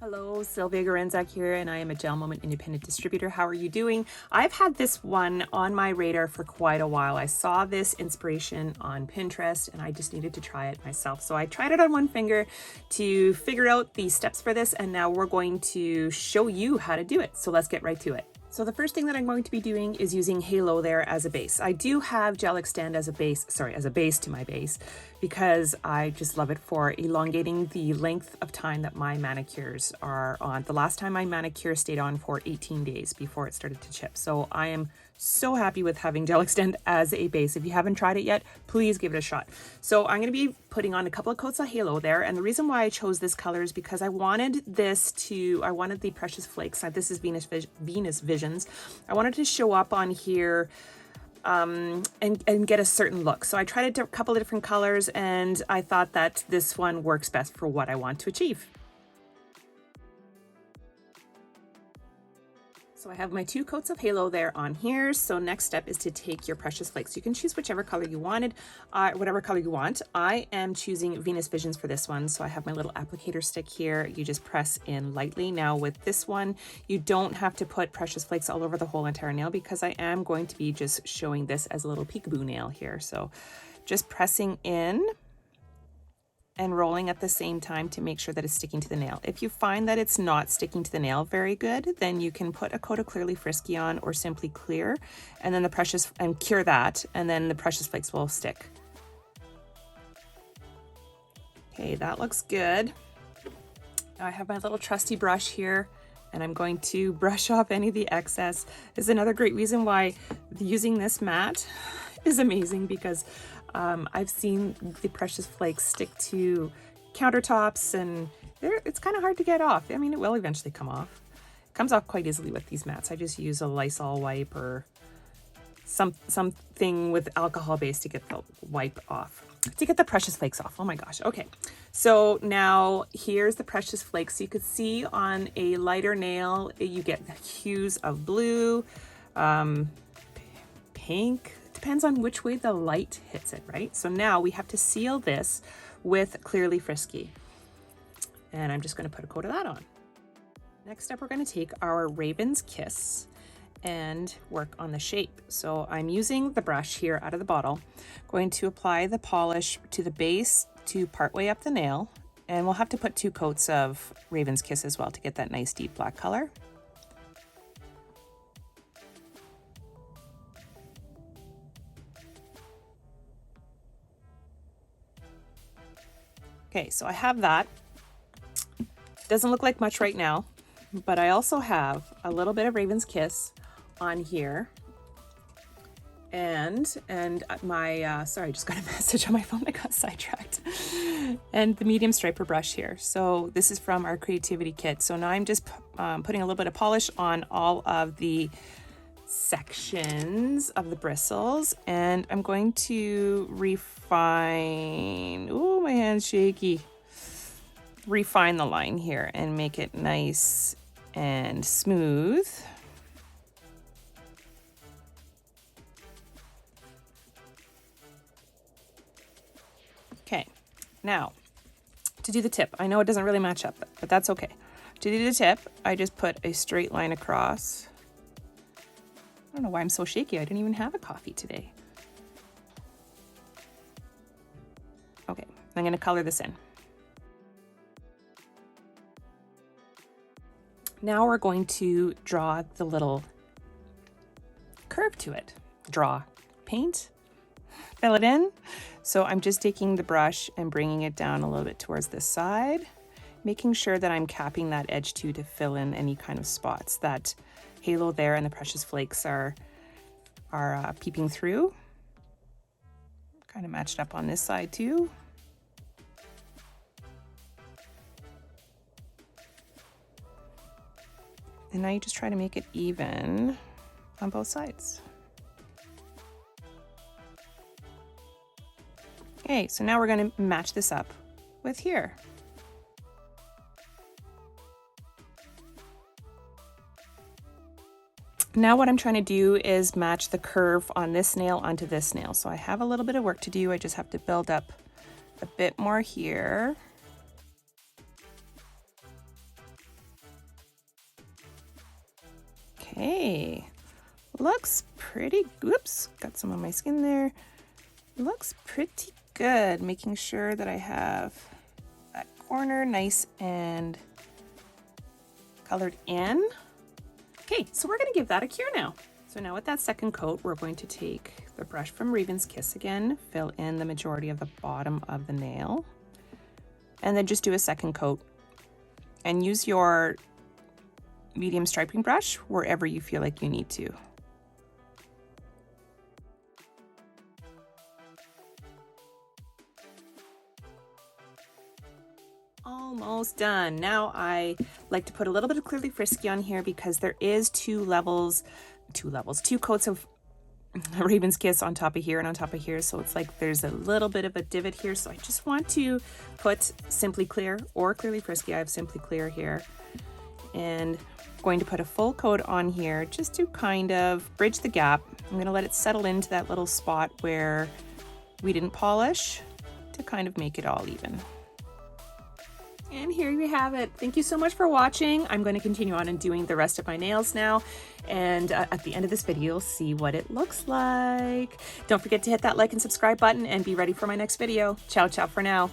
Hello, Sylvia Gorenszach here, and I am a Gel Moment independent distributor. How are you doing? I've had this one on my radar for quite a while. I saw this inspiration on Pinterest and I just needed to try it myself. So I tried it on one finger to figure out the steps for this, and now we're going to show you how to do it. So let's get right to it. So the first thing that I'm going to be doing is using Halo there as a base. I do have Gel Extend as a base, as a base to my base, because I just love it for elongating the length of time that my manicures are on. The last time my manicure stayed on for 18 days before it started to chip. So I am so happy with having Gel Extend as a base. If you haven't tried it yet, please give it a shot. So I'm going to be putting on a couple of coats of Halo there. And the reason why I chose this color is because I wanted the Precious Flakes. This is Venus Visions. I wanted to show up on here and get a certain look. So I tried a couple of different colors and I thought that this one works best for what I want to achieve. So I have my 2 coats of Halo there on here. So next step is to take your Precious Flakes. You can choose whichever color you wanted, whatever color you want. I am choosing Venus Visions for this one. So I have my little applicator stick here. You just press in lightly. Now with this one, you don't have to put Precious Flakes all over the whole entire nail because I am going to be just showing this as a little peekaboo nail here. So just pressing in and rolling at the same time to make sure that it's sticking to the nail. If you find that it's not sticking to the nail very good, then you can put a coat of Clearly Frisky on or simply clear, and then cure that, and then the Precious Flakes will stick. Okay, that looks good. Now I have my little trusty brush here, and I'm going to brush off any of the excess. This is another great reason why using this mat is amazing, because I've seen the Precious Flakes stick to countertops and it's kind of hard to get off. I mean, it will eventually come off. It comes off quite easily with these mats. I just use a Lysol wipe or something with alcohol base to get the wipe off, to get the Precious Flakes off. Oh my gosh. Okay. So now here's the Precious Flakes. You could see on a lighter nail, you get hues of blue, pink. Depends on which way the light hits it, right? So now we have to seal this with Clearly Frisky. And I'm just going to put a coat of that on. Next up, we're going to take our Raven's Kiss and work on the shape. So I'm using the brush here out of the bottle, going to apply the polish to the base to partway up the nail. And we'll have to put 2 coats of Raven's Kiss as well to get that nice deep black color. Okay, so I have that. Doesn't look like much right now, but I also have a little bit of Raven's Kiss on here. And my, sorry, I just got a message on my phone. I got sidetracked. And the medium striper brush here. So this is from our creativity kit. So now I'm just putting a little bit of polish on all of the sections of the bristles, and I'm going to refine, oh, my hand's shaky, refine the line here and make it nice and smooth. Okay, now to do the tip, I know it doesn't really match up, but that's okay. To do the tip, I just put a straight line across. I don't know why I'm so shaky. I didn't even have a coffee today. Okay, I'm going to color this in. Now we're going to draw the little curve to it. Draw, paint, fill it in. So I'm just taking the brush and bringing it down a little bit towards this side, making sure that I'm capping that edge too to fill in any kind of spots that Halo there and the Precious Flakes are peeping through. Kind of matched up on this side too. And now you just try to make it even on both sides. Okay, so now we're going to match this up with here. Now what I'm trying to do is match the curve on this nail onto this nail. So I have a little bit of work to do. I just have to build up a bit more here. Okay, looks pretty, oops, got some on my skin there. Looks pretty good, making sure that I have that corner nice and colored in. Okay, so we're gonna give that a cure now. So now with that second coat, we're going to take the brush from Raven's Kiss again, fill in the majority of the bottom of the nail, and then just do a second coat. And use your medium striping brush wherever you feel like you need to. Almost done. Now I like to put a little bit of Clearly Frisky on here because there is two coats of Raven's Kiss on top of here and on top of here. So it's like there's a little bit of a divot here. So I just want to put Simply Clear or Clearly Frisky. I have Simply Clear here. And I'm going to put a full coat on here just to kind of bridge the gap. I'm going to let it settle into that little spot where we didn't polish to kind of make it all even. And here you have it. Thank you so much for watching. I'm going to continue on and doing the rest of my nails now. And at the end of this video, you'll see what it looks like. Don't forget to hit that like and subscribe button and be ready for my next video. Ciao, ciao for now.